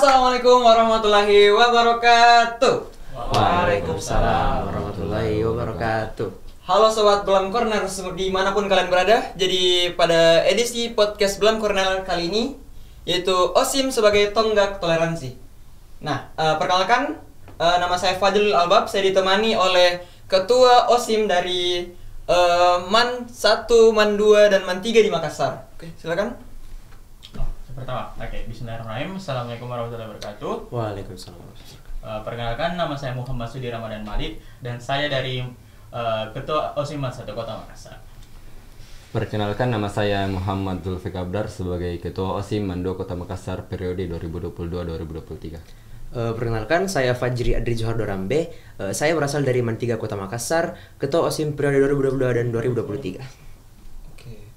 Assalamualaikum warahmatullahi wabarakatuh. Waalaikumsalam warahmatullahi wabarakatuh. Halo Sobat Belam Corner dimanapun kalian berada. Jadi pada edisi podcast Belam Corner kali ini, yaitu OSIM sebagai tonggak toleransi. Nah, perkenalkan, nama saya Fadlul Albab. Saya ditemani oleh Ketua OSIM dari MAN 1, MAN 2, dan MAN 3 di Makassar. Oke, silakan. Pertama, bismillahirrahmanirrahim. Assalamualaikum warahmatullahi wabarakatuh. Waalaikumsalam. Perkenalkan, nama saya Muhammad Sudi Ramadan Malik dan saya dari Ketua OSIM MAN 1 Kota Makassar. Perkenalkan, nama saya Muhammad Zulfikar Abdar sebagai Ketua OSIM MAN 2 Kota Makassar periode 2022-2023. Perkenalkan, saya Fajri Adri Johar Dorambe. Saya berasal dari MAN 3 Kota Makassar, Ketua OSIM periode 2022 dan 2023. Oke.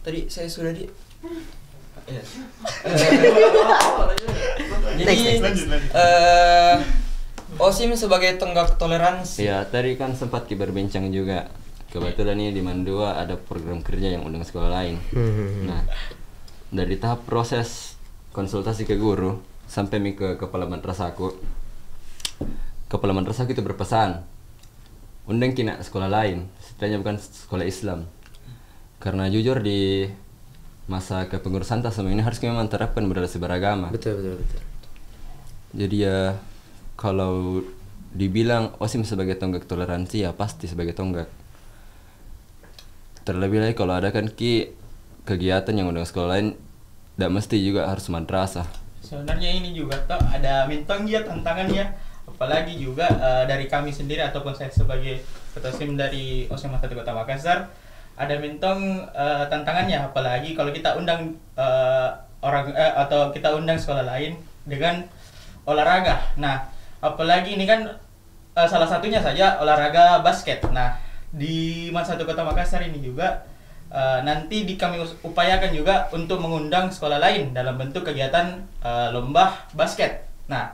Tadi saya sudah di ya. Jadi Lanjut. OSIM sebagai tonggak toleransi. Ya, tadi kan sempat kita berbincang juga. Kebetulan ini di MAN 2 ada program kerja yang undang sekolah lain. Nah, dari tahap proses konsultasi ke guru sampai ke kepala madrasahku. Kepala madrasahku itu berpesan, undang kina sekolah lain, setidaknya bukan sekolah Islam. Karena jujur di masa kepengurusan tasawuf ini harus memang terapkan moderasi beragama. Betul. Jadi ya kalau dibilang OSIM sebagai tonggak toleransi ya pasti sebagai tonggak. Terlebih lagi kalau ada kan kegiatan yang undang sekolah lain, tidak mesti juga harus madrasah. Sebenarnya ini juga toh ada mintong ya tantangannya, apalagi juga dari kami sendiri ataupun saya sebagai Ketua OSIM dari OSIM MAN 1 Kota Makassar ada mintong tantangannya, apalagi kalau kita undang atau kita undang sekolah lain dengan olahraga. Nah, apalagi ini kan salah satunya saja olahraga basket. Nah, di MAN 1 Kota Makassar ini juga nanti kami upayakan juga untuk mengundang sekolah lain dalam bentuk kegiatan lomba basket. Nah,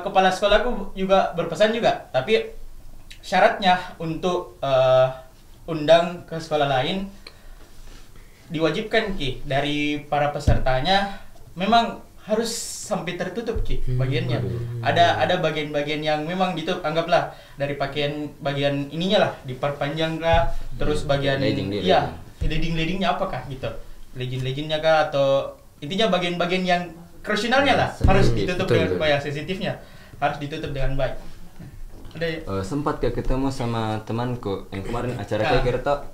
kepala sekolahku juga berpesan juga, tapi syaratnya untuk undang ke sekolah lain diwajibkan dari para pesertanya memang harus sampai tertutup bagiannya. Ada bagian-bagian yang memang ditutup, anggaplah dari bagian ininya lah diperpanjang kah, terus bagian leading-leadingnya apakah gitu, legend-legendnya kah, atau intinya bagian-bagian yang krusialnya lah harus ditutup dengan baik, sensitifnya harus ditutup dengan baik. Sempat ketemu sama temanku yang kemarin acara kayak kita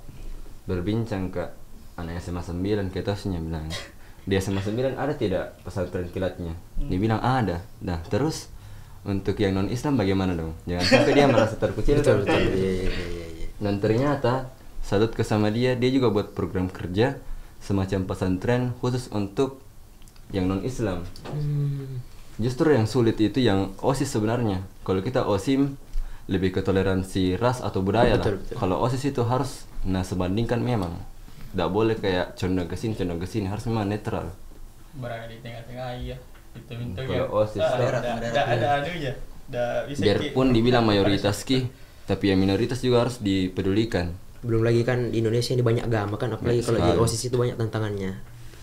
berbincang ke anak SMA 9, kita harusnya bilang di SMA 9 ada tidak pesantren kilatnya? Dia bilang ada. Nah, terus untuk yang non Islam bagaimana dong? Jangan sampai dia merasa terkucilkan. Betul. Iya. Dan ternyata salut ke sama dia juga buat program kerja semacam pesantren khusus untuk yang non Islam. Justru yang sulit itu yang OSIS sebenarnya. Kalau kita OSIM lebih ke toleransi ras atau budaya lah. Kalau OSIS itu harus sebandingkan memang. Tidak boleh kayak condong ke sini, harus memang netral. Berada di tengah-tengah ya. Itu ya. Kalau OSIS ada anunya. Biarpun dibilang mayoritas tapi yang minoritas juga harus dipedulikan. Belum lagi kan di Indonesia ini banyak agama kan, apalagi kalau di OSIS itu banyak tantangannya.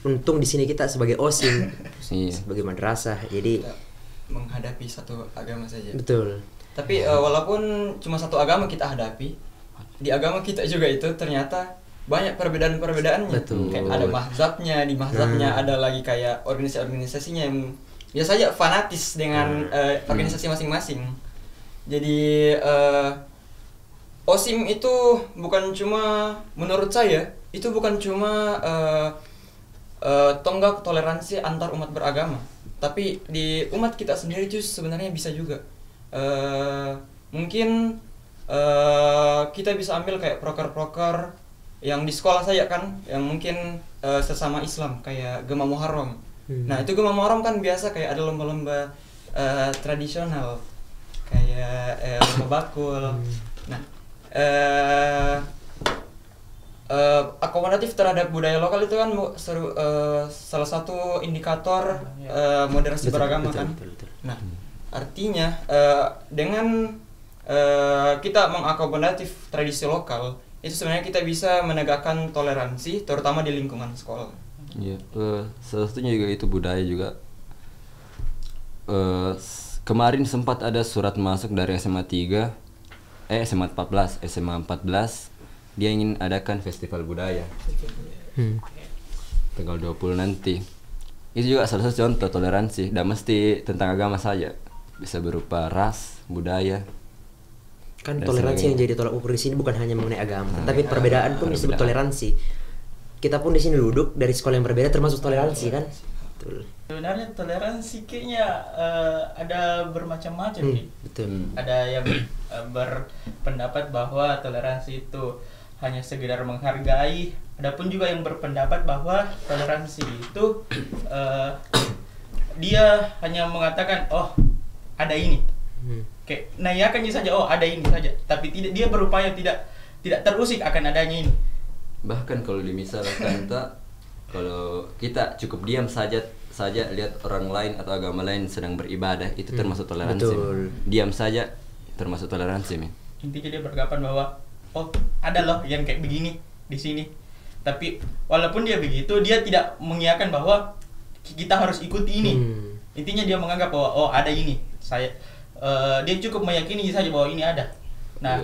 Untung di sini kita sebagai OSIM, sebagai madrasah, jadi Menghadapi satu agama saja. betul. Tapi walaupun cuma satu agama kita hadapi, di agama kita juga itu ternyata banyak perbedaan-perbedaannya. Betul. Kayak ada mahzabnya, di mahzabnya ada lagi kayak organisasi-organisasinya yang biasa saja fanatis dengan organisasi masing-masing. Jadi OSIM itu bukan cuma, menurut saya itu bukan cuma tonggak toleransi antar umat beragama, tapi di umat kita sendiri justru sebenarnya bisa juga. Mungkin kita bisa ambil kayak proker-proker yang di sekolah saya kan, yang mungkin sesama Islam kayak Gema Muharram. Nah, itu Gema Muharram kan biasa kayak ada lomba-lomba tradisional kayak lomba bakul. Nah, akomodatif terhadap budaya lokal itu kan salah satu indikator moderasi beragama kan. Betul. Nah, artinya dengan kita mengakomodatif tradisi lokal, itu sebenarnya kita bisa menegakkan toleransi terutama di lingkungan sekolah. Iya, salah satunya juga itu budaya juga. Kemarin sempat ada surat masuk dari SMA 14, dia ingin adakan festival budaya. Tanggal 20 nanti. Itu juga salah satu contoh toleransi, dan mesti tentang agama saja. Bisa berupa ras, budaya. Kan dan toleransi yang sebagainya. jadi tolak ukur di sini bukan hanya mengenai agama, tapi perbedaan pun disebut toleransi. Kita pun di sini duduk dari sekolah yang berbeda termasuk toleransi kan? Betul. Sebenarnya toleransi kayaknya ada bermacam-macam nih. Betul. Ada yang berpendapat bahwa toleransi itu hanya sekedar menghargai. Adapun juga yang berpendapat bahwa toleransi itu dia hanya mengatakan oh ada ini. Kayak nayakan saja oh ada ini saja, tapi tidak dia berupaya tidak terusik akan adanya ini. Bahkan kalau dimisalkan kalau kita cukup diam saja lihat orang lain atau agama lain sedang beribadah, itu termasuk toleransi. Betul. Diam saja termasuk toleransi, men. Intinya dia beranggapan bahwa oh ada loh yang kayak begini di sini. Tapi walaupun dia begitu, dia tidak mengiyakan bahwa kita harus ikuti ini. Intinya dia menganggap bahwa oh ada ini. Dia cukup meyakini saja bahwa ini ada. Nah,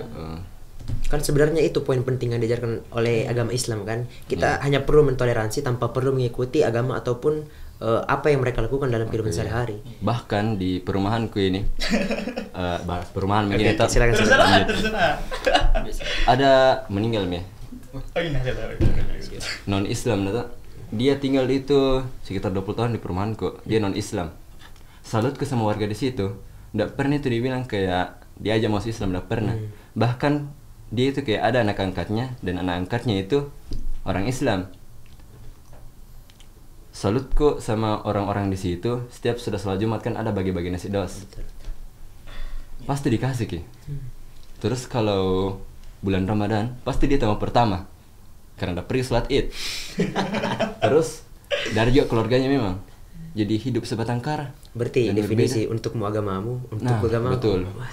Kan sebenarnya itu poin penting yang diajarkan oleh agama Islam kan. Kita hanya perlu mentoleransi tanpa perlu mengikuti agama ataupun apa yang mereka lakukan dalam kehidupan sehari-hari. Bahkan di perumahanku ini, bahas perumahan begini, Silakan. terserah. ada meninggal ya, Oh ini ada. non Islam, dia tinggal itu sekitar 20 tahun di perumahanku, dia non Islam. Salutku sama warga di situ, nggak pernah itu dibilang kayak dia aja masuk Islam, nggak pernah. Bahkan dia itu kayak ada anak angkatnya, dan anak angkatnya itu orang Islam. Salutku sama orang-orang di situ, setiap sudah sholat Jumat kan ada bagi-bagi nasi dos. Pasti dikasih Ki. Terus kalau bulan Ramadan, pasti dia tamu pertama. Karena udah pergi sholat Id. Terus dari juga keluarganya memang jadi hidup sebatang kara. Berarti Dan definisi berbeda. untukmu agamamu, untuk Nah, agamamu. betul. Wah,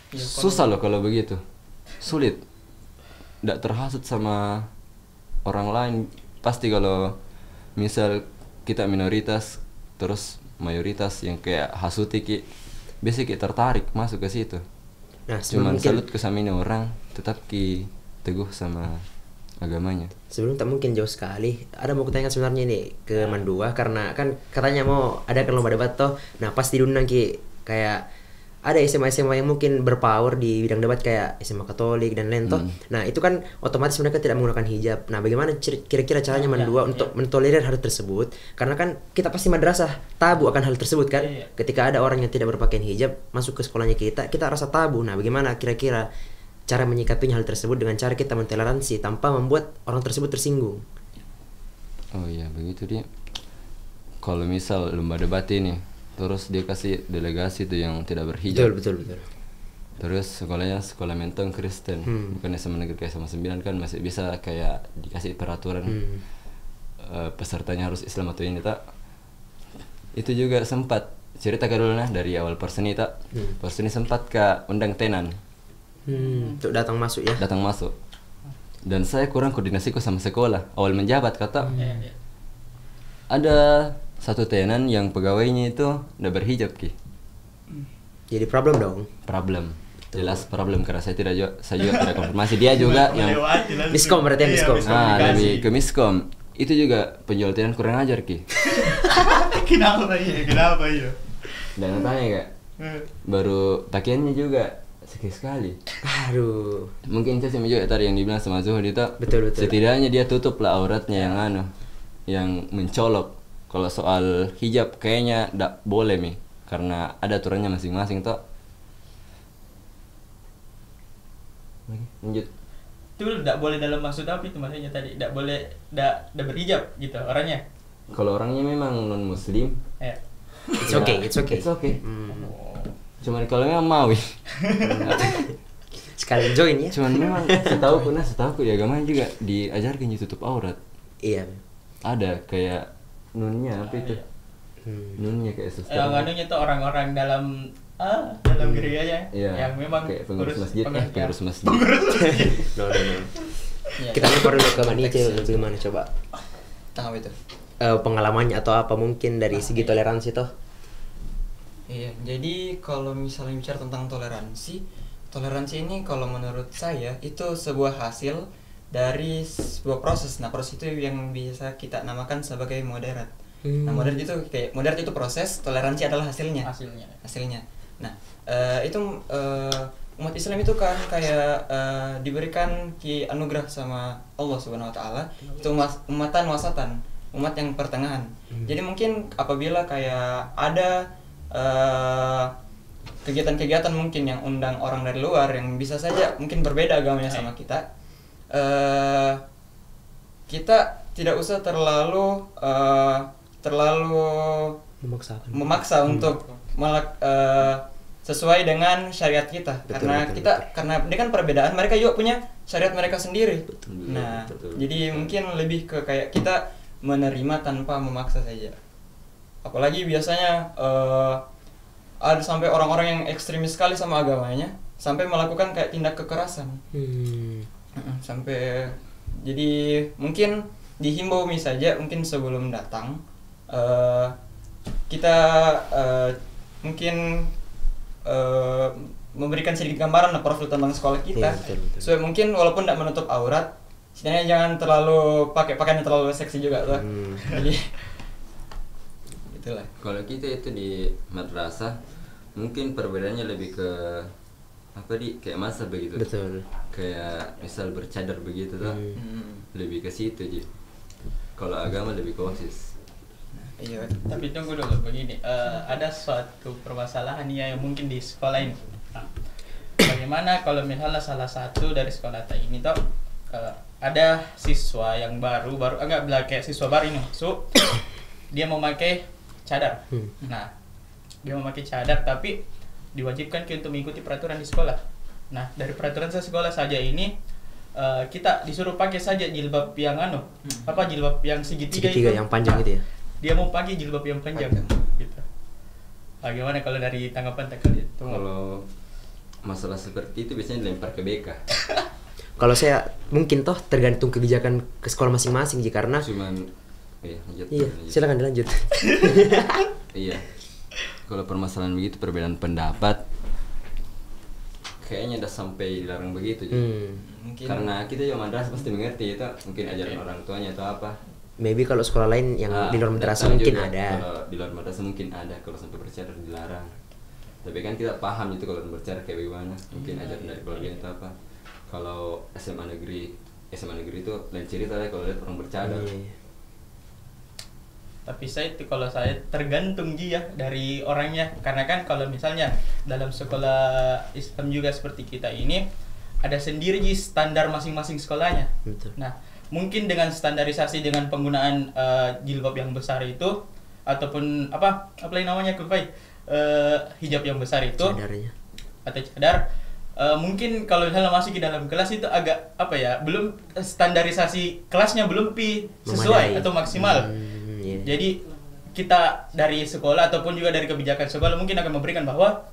Susah loh kalau begitu. Sulit. Nggak terhasut sama orang lain. Pasti kalau misal kita minoritas terus mayoritas yang kayak hasuti Ki, biasanya Ki tertarik masuk ke situ. Nah, Cuman mungkin salut ke sama ini orang tetap Ki teguh sama agamanya. sebelum tak mungkin jauh sekali. Ada mau kutanya sebenarnya nih ke Mandua karena kan katanya mau ada kan lomba debat toh. Nah, pasti diundang Ki kayak ada SMA-SMA yang mungkin berpower di bidang debat kayak SMA Katolik dan lain toh. Nah, itu kan otomatis mereka tidak menggunakan hijab. Nah, bagaimana kira-kira caranya Mandua untuk mentolerir hal tersebut? Karena kan kita pasti madrasah tabu akan hal tersebut kan. Ketika ada orang yang tidak berpakaian hijab masuk ke sekolahnya kita rasa tabu. Nah, bagaimana kira-kira cara menyikapinya hal tersebut dengan cara kita mentoleransi tanpa membuat orang tersebut tersinggung? Oh iya, begitu dia. Kalau misal lomba debat ini terus dia kasih delegasi tuh yang tidak berhijab. Betul. Terus sekolahnya sekolah mentong Kristen, bukan SMA negeri kayak sama 9 kan masih bisa kayak dikasih peraturan pesertanya harus Islam atau ini tak. Itu juga sempat cerita ke dulu nah dari awal perseni tak. Perseni sempat ke undang tenan. Untuk datang masuk ya. Datang masuk. Dan saya kurang koordinasiku sama sekolah. Awal menjabat kata ada satu tenan yang pegawainya itu udah berhijab Ki. Jadi problem dong. Problem. Jelas problem karena saya juga tidak konfirmasi. Dia juga yang Miskom berarti ya, miskom. lebih ke miskom. Itu juga penjual tenan kurang ajar Ki. Kenapa iya? Dan tanya Kak, baru pakaiannya juga sekali. Aduh. Mungkin saya juga tadi yang dibilang sama Zuhud itu. Betul. Setidaknya dia tutup lah auratnya yang mencolok. Kalau soal hijab kayaknya ndak boleh Mi, karena ada aturannya masing-masing toh. Lanjut. Itu tidak boleh dalam maksud apa itu maksudnya tadi? Tidak boleh tidak berhijab gitu orangnya. Kalau orangnya memang non muslim, Ya. It's okay. It's okay. Cuman kalau memang mau, Sekali join ya. cuman memang setahu di agama juga diajarkan tutup aurat. Iya. Ada kayak nunnya apa itu? Nunnya kayak suster. Yang anunya tuh orang-orang dalam gerejanya Iya. yang memang kayak pengurus masjid, pengurus pengurus masjid. No. Iya, Kita lempar dulu ke Mani Konteksnya. itu gimana coba? Tentang apa itu? Pengalamannya atau apa mungkin dari segi toleransi toh? Iya, jadi kalau misalnya bicara tentang toleransi ini kalau menurut saya itu sebuah hasil dari sebuah proses. Nah, proses itu yang bisa kita namakan sebagai moderat. Nah, moderat itu proses, toleransi adalah hasilnya. Nah, itu umat Islam itu kan kayak diberikan anugerah sama Allah Subhanahu wa taala. Itu umatan wasatan, umat yang pertengahan. Jadi mungkin apabila kayak ada kegiatan-kegiatan mungkin yang undang orang dari luar yang bisa saja mungkin berbeda agamanya sama kita, kita tidak usah terlalu memaksa untuk sesuai dengan syariat kita. Karena ini kan perbedaan, mereka juga punya syariat mereka sendiri. Jadi mungkin lebih ke kayak kita menerima tanpa memaksa saja. Apalagi biasanya ada sampai orang-orang yang ekstremis sekali sama agamanya sampai melakukan kayak tindak kekerasan. Sampai jadi mungkin dihimbau saja mungkin sebelum datang kita mungkin memberikan sedikit gambaran profil tentang sekolah kita. Betul. So mungkin walaupun tidak menutup aurat, setidaknya jangan terlalu pakai pakaian yang terlalu seksi juga tuh. Jadi itulah. Kalau kita itu di madrasah mungkin perbedaannya lebih ke kayak masa begitu. Betul. Kayak misal bercadar begitu tuh. Lebih ke situ aja. Kalau agama lebih ke OSIS. Iya. Tapi tunggu dulu begini, ada suatu permasalahan ya yang mungkin di sekolah ini. Nah, bagaimana kalau misalnya salah satu dari sekolah ini toh ada siswa yang baru kayak siswa baru ini masuk, dia mau pakai cadar. Nah, dia mau pakai cadar tapi diwajibkan untuk mengikuti peraturan di sekolah. Nah, dari peraturan sekolah saja ini kita disuruh pakai saja jilbab yang jilbab yang segitiga itu. yang panjang gitu ya. Dia mau pakai jilbab yang panjang. Gitu. Bagaimana kalau dari tanggapan kalian? Kalau masalah seperti itu biasanya dilempar ke BK. Kalau saya mungkin toh tergantung kebijakan ke sekolah masing-masing sih, karena lanjut. Silakan dilanjut. Iya. Kalau permasalahan begitu perbedaan pendapat kayaknya udah sampai dilarang begitu. Mungkin Karena kita juga madrasah pasti mengerti itu mungkin ajaran orang tuanya atau apa. Maybe kalau sekolah lain yang di luar madrasah mungkin ada. Kalau di luar madrasah mungkin ada, kalau sampai bercadar dilarang. Tapi kan kita paham itu kalau bercadar kayak bagaimana. Mungkin ajaran dari keluarga atau apa. Kalau SMA negeri itu lain cerita lah kalau lihat orang bercadar. Tapi kalau saya tergantung ya dari orangnya, karena kan kalau misalnya dalam sekolah Islam juga seperti kita ini ada sendiri standar masing-masing sekolahnya. Betul. Nah, mungkin dengan standarisasi dengan penggunaan jilbab yang besar itu ataupun apa yang namanya hijab yang besar itu Cadarnya. atau cadar, mungkin kalau misalnya masuk ke dalam kelas itu agak belum standarisasi kelasnya belum sesuai Memadai. atau maksimal. Jadi kita dari sekolah ataupun juga dari kebijakan sekolah mungkin akan memberikan bahwa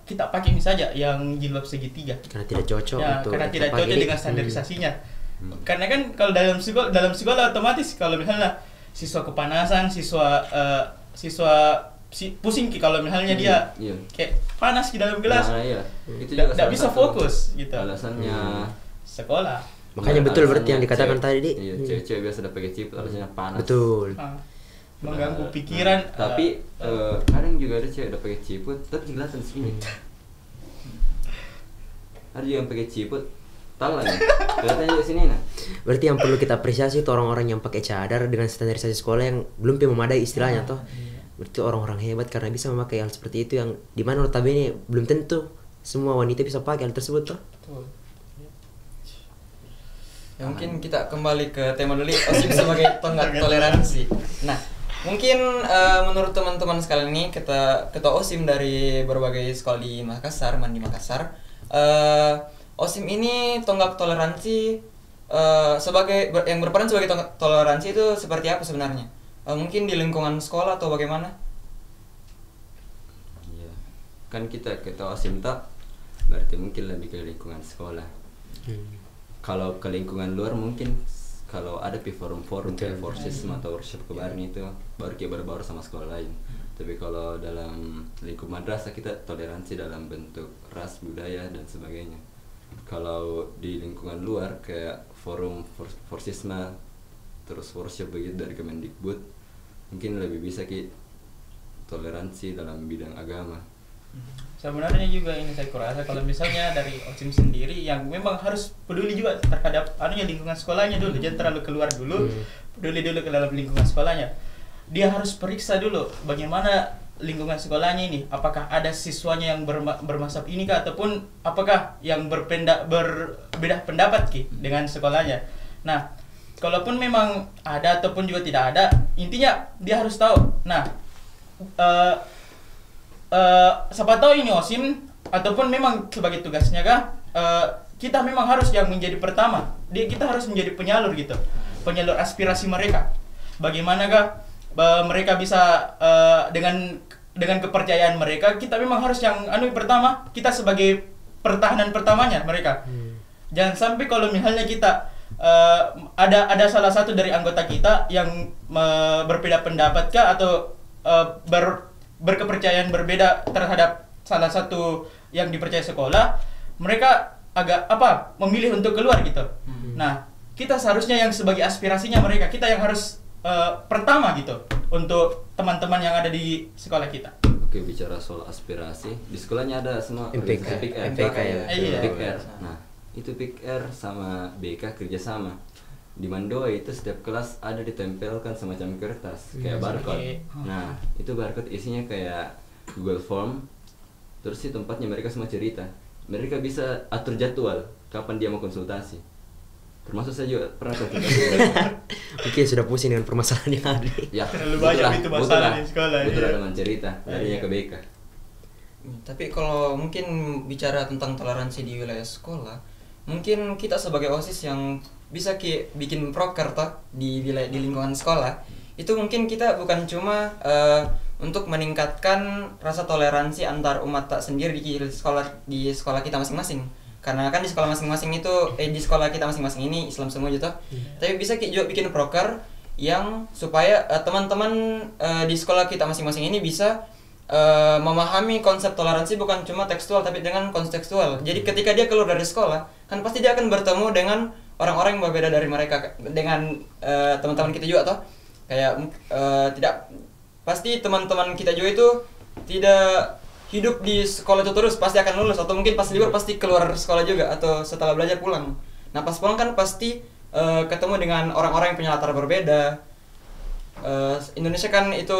kita pakai ini saja yang jilbab segitiga. Karena tidak cocok Karena tidak cocok dengan standarisasinya. Karena kan kalau dalam sekolah otomatis kalau misalnya siswa kepanasan, siswa pusing kalau misalnya dia kayak panas di dalam kelas. Itu juga tidak bisa fokus gitu. Alasannya sekolah. Makanya betul berarti yang dikatakan tadi. Iya, cewek biasa udah pakai ciput alasannya panas. Betul. Mengganggu pikiran. Tapi kadang juga ada cewek udah pakai ciput tapi kelihatan di sini. Ada juga yang pakai ciput talang ya. Kelihatan juga sini nah. Berarti yang perlu kita apresiasi itu orang-orang yang pakai cadar dengan standarisasi sekolah yang belum memadai istilahnya toh. Berarti orang-orang hebat karena bisa memakai hal seperti itu yang dimana notabene belum tentu semua wanita bisa pakai hal tersebut toh. Betul. Ya, mungkin kita kembali ke tema dulu, OSIM sebagai tonggak toleransi. Nah, mungkin menurut teman-teman sekalian ini ketua OSIM dari berbagai sekolah di Makassar, Makassar, OSIM ini tonggak toleransi sebagai yang berperan sebagai tonggak toleransi itu seperti apa sebenarnya? Mungkin di lingkungan sekolah atau bagaimana? Iya. Kan kita ketua OSIM tak berarti mungkin lebih ke lingkungan sekolah. Kalau ke lingkungan luar mungkin kalau ada forum-forum kayak forsisme atau workshop kebaran itu baru kayak berbaur sama sekolah lain. Tapi kalau dalam lingkup madrasah kita toleransi dalam bentuk ras, budaya dan sebagainya. Kalau di lingkungan luar kayak forum forsisme terus workshop begitu dari Kemendikbud mungkin lebih bisa toleransi dalam bidang agama. Sebenarnya juga ini saya kurasa kalau misalnya dari OSIM sendiri yang memang harus peduli juga terhadap lingkungan sekolahnya dulu, jangan terlalu keluar dulu, peduli dulu ke dalam lingkungan sekolahnya. Dia harus periksa dulu bagaimana lingkungan sekolahnya ini, apakah ada siswanya yang bermazhab ini kah, ataupun apakah yang berbeda pendapat dengan sekolahnya. Nah, kalaupun memang ada ataupun juga tidak ada, intinya dia harus tahu. Nah, siapa tahu ini OSIM ataupun memang sebagai tugasnya kah, kita memang harus yang menjadi pertama. Kita harus menjadi penyalur gitu, penyalur aspirasi mereka. Bagaimanakah mereka bisa dengan kepercayaan mereka, kita memang harus yang pertama, kita sebagai pertahanan pertamanya mereka. Jangan sampai kalau misalnya kita ada salah satu dari anggota kita yang berbeda pendapat kah atau berkepercayaan berbeda terhadap salah satu yang dipercaya sekolah, mereka agak memilih untuk keluar gitu. Nah, kita seharusnya yang sebagai aspirasinya mereka, kita yang harus pertama gitu untuk teman-teman yang ada di sekolah kita. Oke, bicara soal aspirasi, di sekolahnya ada semua MPK ya. PIKR. Nah, itu PIKR sama BK kerjasama. Di Mandoa itu setiap kelas ada ditempelkan semacam kertas kayak barcode. Nah, itu barcode isinya kayak Google Form. Terus di tempatnya mereka semua cerita. Mereka bisa atur jadwal kapan dia mau konsultasi. Termasuk saya juga pernah konsultasi. Oke, sudah pusing dengan permasalahan yang ada. Ya, terlalu banyak itu masalah di sekolah. Betul teman cerita, larinya ke BK. Tapi kalau mungkin bicara tentang toleransi di wilayah sekolah, mungkin kita sebagai OSIS yang bisa bikin proker toh di lingkungan sekolah, itu mungkin kita bukan cuma untuk meningkatkan rasa toleransi antar umat tak sendiri di sekolah kita masing-masing. Karena kan di sekolah masing-masing itu di sekolah kita masing-masing ini Islam semua gitu. Tapi bisa juga bikin proker yang supaya teman-teman di sekolah kita masing-masing ini bisa memahami konsep toleransi bukan cuma tekstual tapi dengan kontekstual. Jadi ketika dia keluar dari sekolah, kan pasti dia akan bertemu dengan orang-orang yang berbeda dari mereka, dengan teman-teman kita juga toh. Kayak tidak pasti teman-teman kita juga itu tidak hidup di sekolah itu terus, pasti akan lulus atau mungkin pas libur pasti keluar sekolah juga atau setelah belajar pulang. Nah, pas pulang kan pasti ketemu dengan orang-orang yang punya latar berbeda. Indonesia kan itu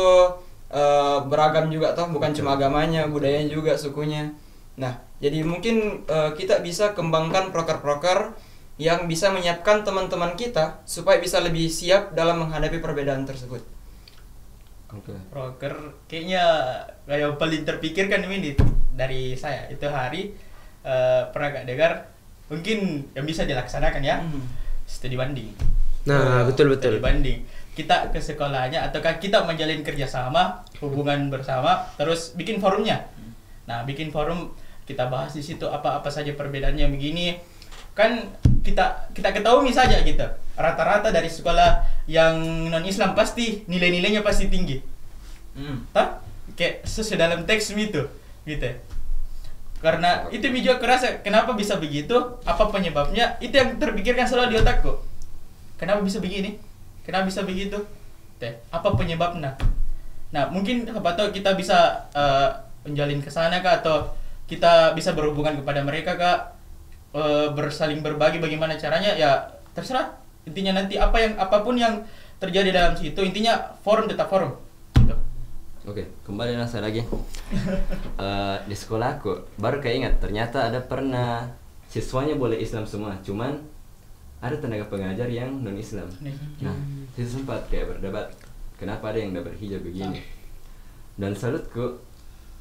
beragam juga toh, bukan cuma agamanya, budayanya juga, sukunya. Nah, jadi mungkin kita bisa kembangkan proker-proker yang bisa menyiapkan teman-teman kita supaya bisa lebih siap dalam menghadapi perbedaan tersebut. Proker kayaknya kayak paling terpikirkan ini dari saya itu hari pernah gak dengar mungkin yang bisa dilaksanakan ya, studi banding. Nah, betul. Studi banding. Kita ke sekolahnya ataukah kita menjalin kerjasama, hubungan bersama, terus bikin forumnya. Nah, bikin forum, kita bahas di situ apa saja perbedaannya begini. Kan kita ketahui saja gitu. Rata-rata dari sekolah yang non-Islam pasti nilai-nilainya pasti tinggi. Tah? Kayak sesuai dalam teks itu, gitu. Karena itu juga kerasa kenapa bisa begitu, apa penyebabnya, itu yang terpikirkan selalu di otakku. Kenapa bisa begini? Kenapa bisa begitu? Apa penyebabnya? Nah, mungkin apa tahu kita bisa menjalin ke sana kah, atau kita bisa berhubungan kepada mereka kah, bersaling berbagi bagaimana caranya, ya terserah. Intinya nanti apapun yang terjadi dalam situ, intinya forum tetap forum. Gitu. Oke, kembali saya lagi. Di sekolah aku baru keingat ternyata ada pernah siswanya boleh Islam semua, cuman ada tenaga pengajar yang non Islam. Nah, itu sempat kayak berdebat, kenapa ada yang udah berhijab begini. Dan salutku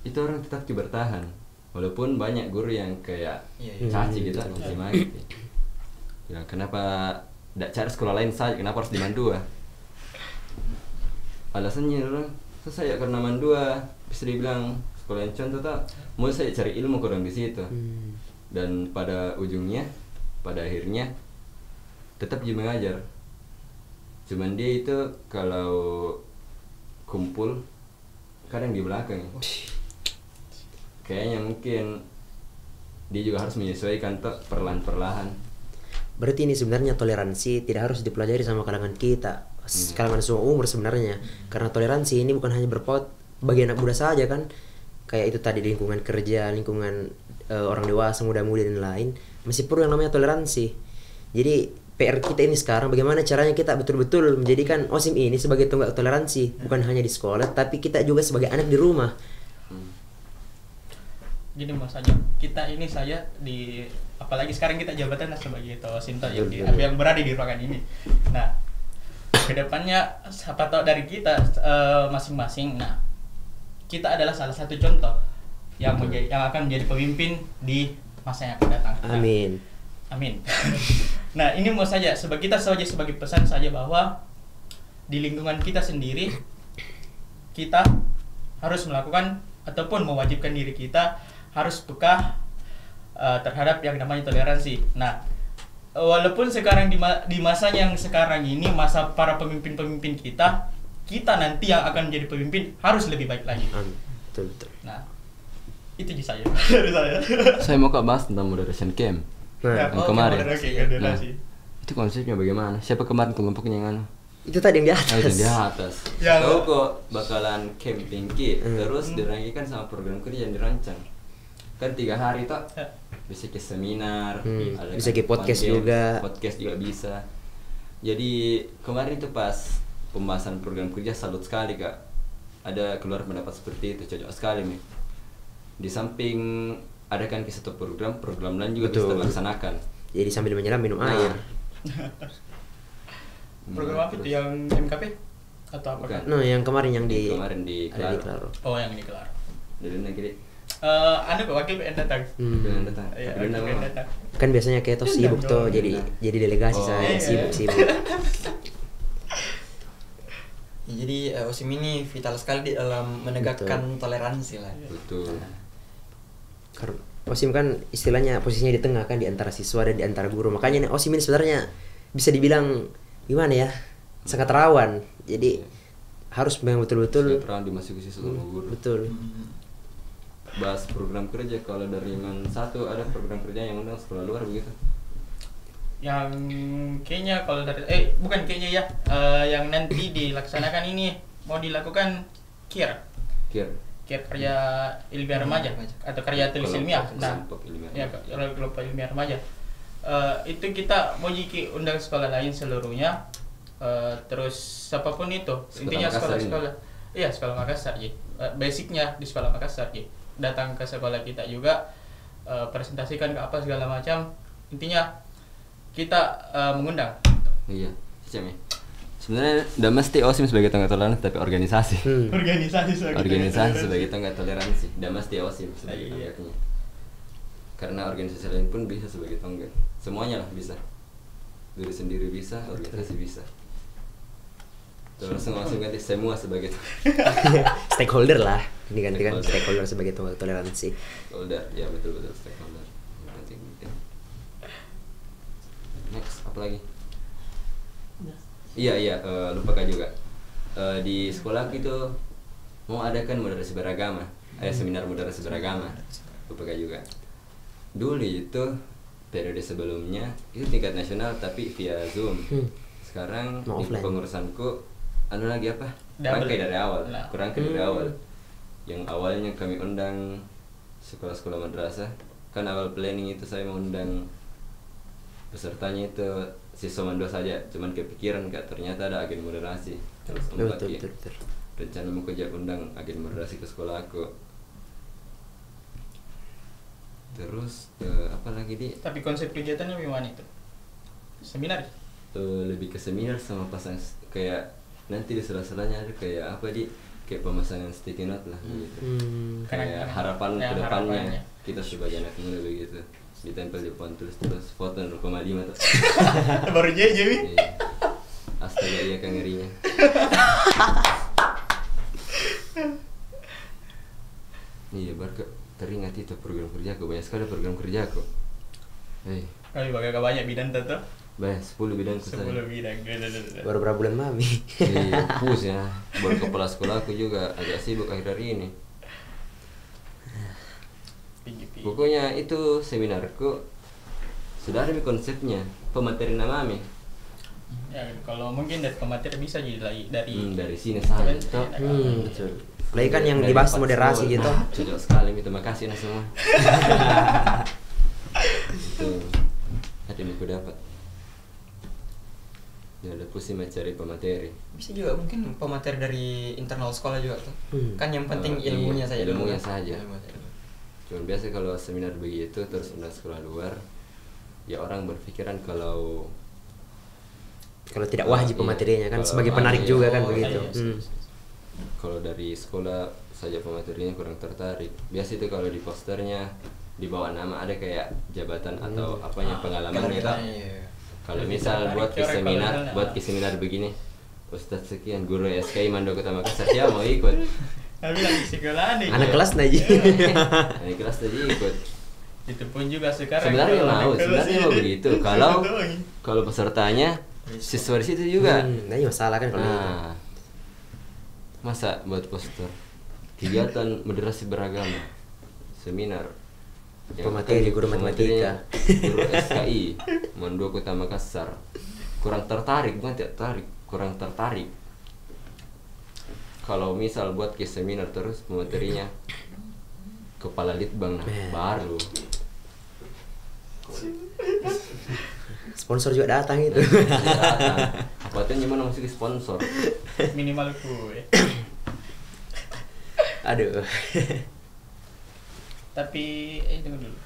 itu orang tetap bertahan, walaupun banyak guru yang kayak caci gitu, caci-maki. Ya, kenapa tidak cari sekolah lain saja, kenapa harus di Mandua? Alasannya orang, saya karena Mandua bisa dibilang sekolah yang contoh tak, mau saya cari ilmu kurang di situ. Dan pada ujungnya, pada akhirnya tetap dia mengajar, cuman dia itu kalau kumpul kadang di belakang ya. Kayaknya mungkin dia juga harus menyesuaikan tuh perlahan-perlahan. Berarti ini sebenarnya toleransi tidak harus dipelajari sama kalangan kita, kalangan semua umur sebenarnya. Karena toleransi ini bukan hanya berpaut bagi anak muda saja kan. Kayak itu tadi lingkungan kerja, lingkungan orang dewasa, muda-mudi dan lain. Masih perlu yang namanya toleransi. Jadi PR kita ini sekarang bagaimana caranya kita betul-betul menjadikan OSIM ini sebagai tonggak toleransi, bukan hanya di sekolah tapi kita juga sebagai anak di rumah. Gini Mas saja, kita ini saya di apalagi sekarang kita jabatannya sebagai OSIM yang berada di ruangan ini. Nah, kedepannya siapa tahu dari kita masing-masing. Nah, kita adalah salah satu contoh yang akan menjadi pemimpin di masa yang akan datang. Amin. Amin. Nah, ini mau saja sebagai pesan saja bahwa di lingkungan kita sendiri kita harus melakukan ataupun mewajibkan diri kita harus peka terhadap yang namanya toleransi. Nah, walaupun sekarang di masa yang sekarang ini masa para pemimpin-pemimpin kita nanti yang akan menjadi pemimpin harus lebih baik lagi. Betul betul. Nah, itu saja dari saya. Saya mau bahas tentang moderation camp. Nah, yang kemarin. Nah, Itu konsepnya bagaimana? Siapa kemarin kelompoknya yang anu? itu tadi yang di atas. Yang di atas. Yang- Tahu kok bakalan camping terus dirangikan sama program kerja yang dirancang. Kan 3 hari toh. Bisa ke seminar, ada Bisa ke podcast games, juga. Podcast juga bisa. Jadi kemarin itu pas pembahasan program kerja salut sekali Kak. Ada keluar pendapat seperti itu, cocok sekali nih. Di samping ada kan ke satu program lain juga bisa Betul. dilaksanakan. Jadi sambil menyelam minum Nah. air. program apa itu yang MKP atau apa kan? Bukan. No, yang kemarin yang di Kemarin di ada di Claro. Claro. Oh, yang ini kelar. Dari negeri. Anu kok wakil PN datang. Dengan datang. Iya, Tapi wakil nama- PN datang. Kan biasanya kayak tos sibuk tuh jadi delegasi Oh. saya Iya. sibuk. Ya, jadi OSIM ini vital sekali di dalam menegakkan toleransi lah. Betul. Karena OSIM kan istilahnya posisinya di tengah kan di antara siswa dan di antara guru. Makanya nih OSIM ini sebenarnya bisa dibilang gimana ya? Sangat rawan. Jadi harus memang betul-betul Terang dimasuki siswa sama guru. betul. Bahas program kerja, kalau dari Man 1 ada program kerja yang undang sekolah luar begitu. Yang kayaknya kalau dari bukan kayaknya ya, yang nanti dilaksanakan ini mau dilakukan KIR kerja ilmiah remaja atau karya tulis ilmiah. Nah, Kelompok ilmiah. ya kelompok ilmiah remaja. Itu kita mau jiki undang sekolah lain seluruhnya. Terus siapapun itu, Sekolah intinya Makassar sekolah-sekolah. Iya, sekolah Makassar ya. Basicnya di sekolah Makassar ya. Datang ke sekolah kita juga, presentasikan ke apa segala macam. Intinya kita mengundang. Iya, Cem ya. Sebenarnya udah mesti OSIM sebagai tonggak toleransi, tapi organisasi. Organisasi sebagai tonggak toleransi. Udah mesti OSIM sebagai Iya. tonggaknya. Karena organisasi lain pun bisa sebagai tonggak. Semuanya lah bisa. Diri sendiri bisa, organisasi bisa. Terus langsung ganti semua sebagai Stakeholder lah. Ini ganti kan Stakeholder. stakeholder sebagai tonggak toleransi. stakeholder. Ya betul stakeholder. Penting. Next, apa lagi? Iya, lupa Kak juga. Di sekolah itu mau adakan moderasi beragama, ada seminar moderasi beragama. Lupa Kak juga. Dulu itu periode sebelumnya itu tingkat nasional tapi via Zoom. Sekarang Mau di offline. pengurusanku anu lagi apa? Double. Rangkai dari awal. Nah. Kurangkai dari awal. Yang awalnya kami undang sekolah-sekolah madrasah, kan awal planning itu saya mengundang pesertanya itu siswa mandua saja, cuman kepikiran Kak, ternyata ada agen moderasi. Terus Betul. rencana mau kerja undang agen moderasi ke sekolah aku. Terus apa lagi di Tapi konsep kegiatannya gimana itu? Seminar. lebih ke seminar sama pasang kayak nanti di sela-selanya ada kayak apa di kayak pemasangan sticky note lah gitu. Kayak harapan Ya, ke depannya harapannya. kita sebagai anak muda begitu ditempel di pohon tulis terus foto 0,5 tuh. Baru Jemi. Iya. Astaga iya kan ngerinya. Iya baru teringat itu program kerjaku, banyak sekali program kerjaku. Kami bakal banyak bidan tuh. Bah, 10 bidangku 10 saya. bidang. Baru berapa bulan mami. Pus ya. Buat kepala sekolah aku juga agak sibuk akhir hari ini. Tinggi-tinggi. Pokoknya itu seminarku sudah ada konsepnya, pemateri namanya. Ya, kalau mungkin dari pemateri bisa jadi lagi Dari sini saja. Toh. Betul. Lagi kan yang dibahas moderasi gitu. Cocok sekali, terima kasih nah semua. Itu ada yang aku dapat. Ya udah pusing mencari pemateri. Bisa juga mungkin pemateri dari internal sekolah juga tuh. Kan yang penting Iya, ilmunya saja dulu. ilmunya saja. Ilmu saja dulu. Cuman biasa kalau seminar begitu terus udah sekolah luar, ya orang berpikiran kalau tidak wajib Iya, pematerinya kan kalau sebagai penarik wajib. juga kan Oh, begitu. iya, kalau dari sekolah saja pematerinya kurang tertarik. Biasa itu kalau di posternya di bawah nama ada kayak jabatan atau apanya pengalamannya. Iya. Kalau misal Tertarik buat ke orang seminar, kalau buat ke seminar begini, Ustadz sekian guru SKI Mando Kota Makassar dia mau ikut. Tapi lagi sekolah nih. Anak kelas aja. Nah, kelas tadi ikut. Itu pun juga sekarang. Sebenarnya kalau mau, anak kelas sebenarnya mau ini. begitu. Itu Kalau doang. kalau pesertanya siswa di situ juga. Nah, ini masalah kan kalau gitu. Nah, masa buat poster kegiatan moderasi beragama seminar yang Pemateri, guru pematerinya matematika. guru SKI Mando Kota Makassar kurang tertarik, bukan tidak tertarik, kurang tertarik. Kalau misal buat ke seminar terus pematerinya kepala litbang, nah, baru Sponsor juga datang itu. datang. Apatun gimana masuk ke sponsor. Minimal kue. Aduh. Tapi tunggu dulu.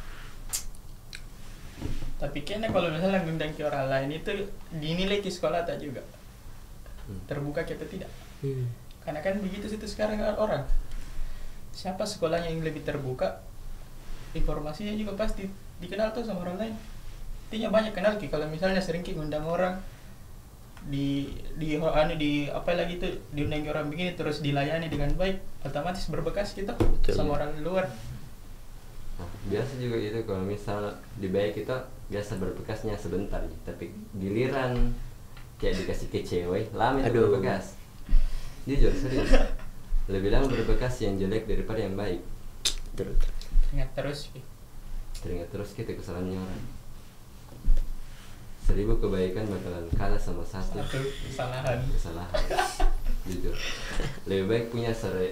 Tapi kayaknya kalau misalnya ngundang ke orang lain itu dinilai ke sekolah tak juga. Terbuka kita tidak. Karena kan begitu situ sekarang orang. Siapa sekolahnya yang lebih terbuka, informasinya juga pasti dikenal tuh sama orang lain. Artinya banyak kenal ki kalau misalnya sering ki ngundang orang di apa lagi tuh diundang orang begini terus dilayani dengan baik, otomatis berbekas kita sama orang luar. Nah, biasa juga itu kalau misal di baik kita biasa berbekasnya sebentar, tapi giliran kayak dikasih ke cewek lama itu berbekas. Jujur serius, lebih lama berbekas yang jelek daripada yang baik. Ingat terus Pi. Teringat terus kita kesalahannya orang. 1000 kebaikan bakalan kalah sama satu kesalahan. Jujur, lebih baik punya 100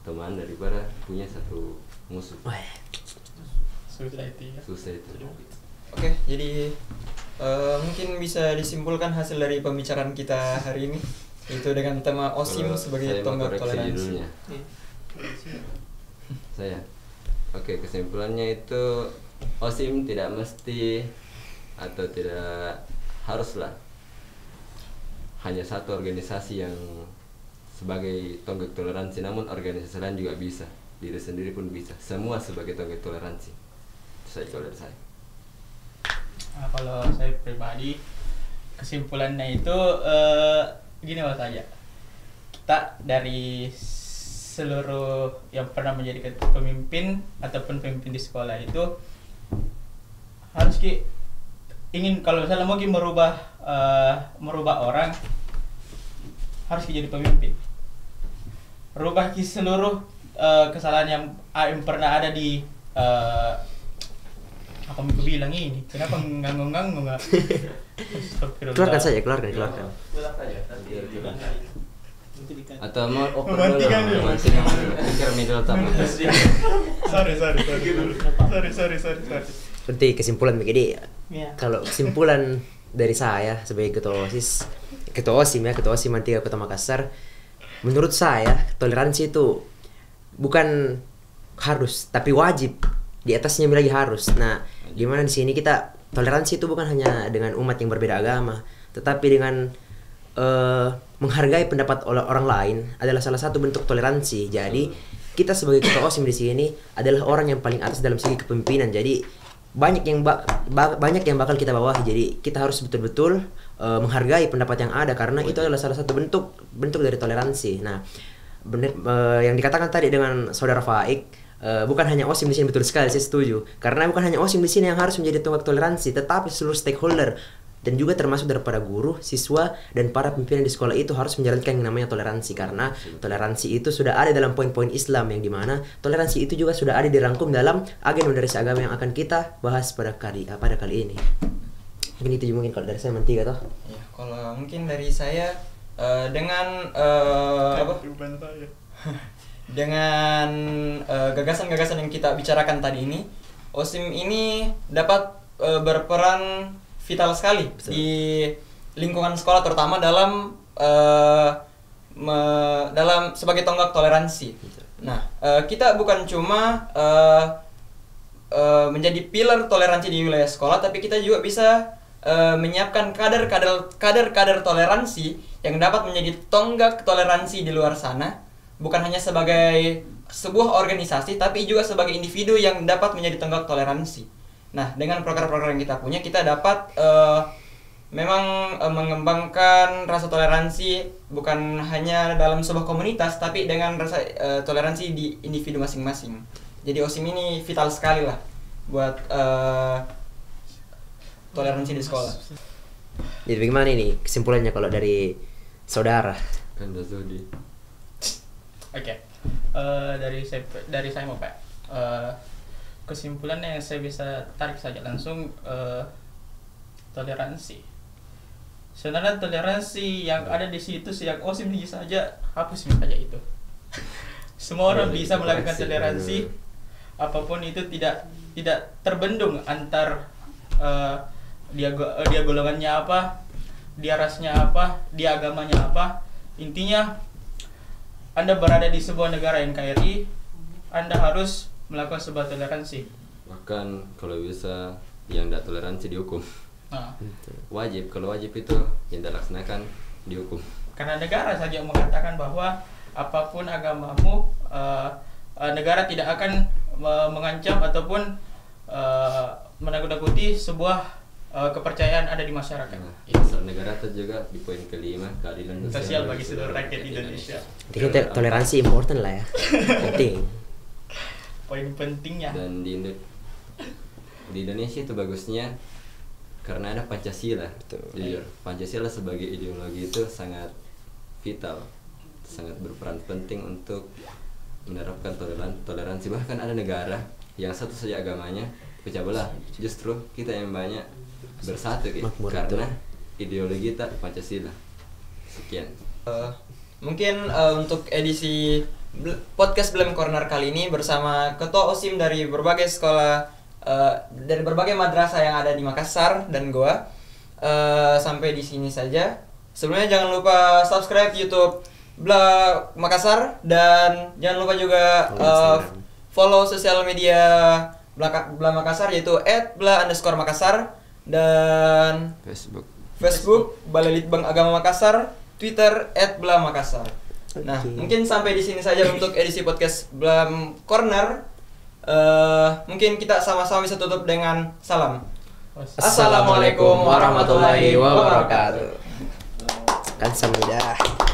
teman daripada punya 1 musuh. Susah itu. Oke, jadi mungkin bisa disimpulkan hasil dari pembicaraan kita hari ini itu dengan tema OSIM Kalau sebagai saya mau tonggak koreksi toleransi. judulnya. Saya. Oke, kesimpulannya itu OSIM tidak mesti atau tidak haruslah hanya satu organisasi yang sebagai tonggak toleransi, namun organisasi lain juga bisa, diri sendiri pun bisa, semua sebagai tonggak toleransi. Itu saja kalau dari saya. Nah, kalau saya pribadi kesimpulannya itu gini mas aja, kita dari seluruh yang pernah menjadi pemimpin ataupun pemimpin di sekolah itu harus ingin kalau misalnya mau merubah orang harus jadi pemimpin, rubah seluruh kesalahan yang pernah ada di apa mau bilang ini, kenapa nganggung nggak? Keluarkan saja, keluarkan. Atau mau Memantikan dulu. pikir middle tapi sorry. Seperti kesimpulan begini. Ya. Kalau kesimpulan dari saya sebagai ketua OSIM Mantiga Kota Makassar, menurut saya toleransi itu bukan harus tapi wajib, di atasnya lagi harus. Nah, gimana di sini kita toleransi itu bukan hanya dengan umat yang berbeda agama, tetapi dengan menghargai pendapat orang lain adalah salah satu bentuk toleransi. Jadi kita sebagai ketua OSIM di sini adalah orang yang paling atas dalam segi kepemimpinan. Jadi banyak yang bakal kita bawahi. Jadi kita harus betul-betul menghargai pendapat yang ada karena itu adalah salah satu bentuk dari toleransi. Nah, yang dikatakan tadi dengan saudara Faik, bukan hanya OSIM di sini, betul sekali saya setuju. Karena bukan hanya OSIM di sini yang harus menjadi tonggak toleransi, tetapi seluruh stakeholder dan juga termasuk daripada guru, siswa dan para pimpinan di sekolah itu harus menjalankan yang namanya toleransi, karena toleransi itu sudah ada dalam poin-poin Islam yang dimana toleransi itu juga sudah ada dirangkum dalam agenda dari agama yang akan kita bahas pada kali ini. Mungkin itu mungkin kalau dari saya Mantiga toh. Ya, kalau mungkin dari saya dengan dengan gagasan-gagasan yang kita bicarakan tadi ini, OSIM ini dapat berperan vital sekali di lingkungan sekolah, terutama dalam dalam sebagai tonggak toleransi. Nah, kita bukan cuma menjadi pilar toleransi di wilayah sekolah, tapi kita juga bisa menyiapkan kader-kader toleransi yang dapat menjadi tonggak toleransi di luar sana, bukan hanya sebagai sebuah organisasi, tapi juga sebagai individu yang dapat menjadi tonggak toleransi. Nah, dengan program-program yang kita punya, kita dapat memang mengembangkan rasa toleransi bukan hanya dalam sebuah komunitas, tapi dengan rasa toleransi di individu masing-masing. Jadi OSIM ini vital sekali lah buat toleransi di sekolah. Jadi bagaimana ini kesimpulannya kalau dari saudara? Kan udah Zudi. Oke. Dari saya mau Pak. Kesimpulan yang saya bisa tarik saja langsung, toleransi. Sebenarnya toleransi yang ada di situ sejak OSIM saja, hapus saja itu. Semua orang bisa melakukan toleransi, apapun itu tidak terbendung antar dia golongannya apa, dia rasnya apa, dia agamanya apa. Intinya Anda berada di sebuah negara NKRI, Anda harus melakukan sebuah toleransi. Bahkan kalau bisa yang tidak toleransi dihukum. Nah, Wajib, kalau wajib itu yang tidak laksanakan dihukum. karena negara saja mengatakan bahwa apapun agamamu, negara tidak akan mengancam ataupun menakut-nakuti sebuah kepercayaan ada di masyarakat. Nah, dasar negara itu juga di poin kelima, keadilan Sosial bagi seluruh rakyat Indonesia. Jadi toleransi important lah ya. Penting. Poin pentingnya. Dan di Indonesia itu bagusnya karena ada Pancasila. Jujur, Pancasila sebagai ideologi itu sangat vital, sangat berperan penting untuk menerapkan toleransi. Bahkan ada negara yang satu saja agamanya pecah belah, justru kita yang banyak bersatu gitu, karena ideologi kita Pancasila. Sekian. Mungkin untuk edisi podcast Blam Corner kali ini bersama Ketua OSIM dari berbagai sekolah, dari berbagai madrasah yang ada di Makassar dan Goa, sampai di sini saja. Sebelumnya jangan lupa subscribe YouTube Bla Makassar, dan jangan lupa juga follow sosial media Bla Makassar, yaitu @bla_Makassar, dan Facebook Balai Litbang Agama Makassar, Twitter @bla_Makassar. Nah, mungkin sampai di sini saja untuk edisi podcast Blam Corner. Mungkin kita sama-sama bisa tutup dengan salam. Assalamualaikum warahmatullahi wabarakatuh. Kan samidah.